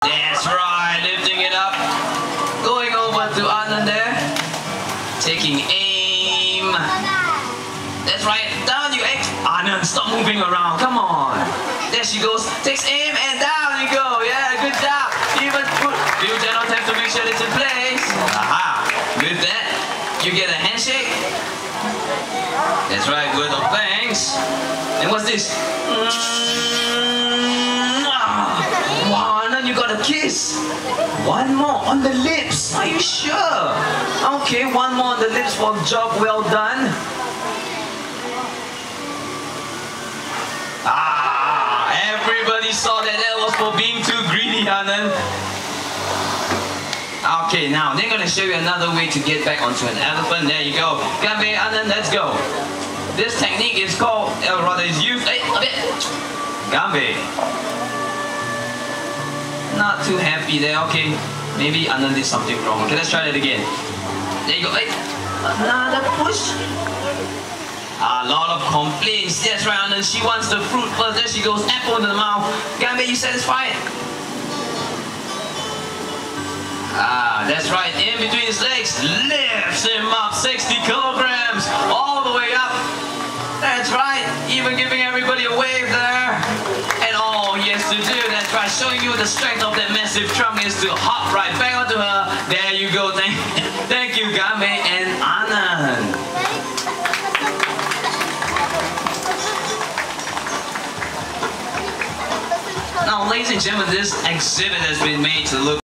That's right, lifting it up. Going over to Anand there. Taking aim. That's right, down you aim. Anand, stop moving around, come on. There she goes, takes aim and down you go. Yeah, good job. Even good. You don't have to make sure it's in place. Aha. With that, you get a handshake. That's right, word of thanks. And what's this? Wow, Anand, you got a kiss. One more on the lips. Are you sure? Okay, one more on the lips for job well done. Everybody saw that was for being too greedy, Anand. Okay, now they're gonna show you another way to get back onto an elephant. There you go. Ganbei, Anand, let's go. This technique is called, or rather is used, Ganbei. Not too happy there, okay. Maybe Anand did something wrong. Okay, let's try that again. There you go. Another push. A lot of complaints. That's right, Anand. She wants the fruit first. There she goes. Apple in the mouth. Ganbei, you satisfied? That's right. In between his legs. Lifts him up 60 kilograms. All the way up. That's right. Even giving everybody a wave there. And all he has to do, that's right, showing you the strength of that massive trunk is to hop right back onto her. There you go. Thank you, Ganbei and Anand. Now, ladies and gentlemen, this exhibit has been made to look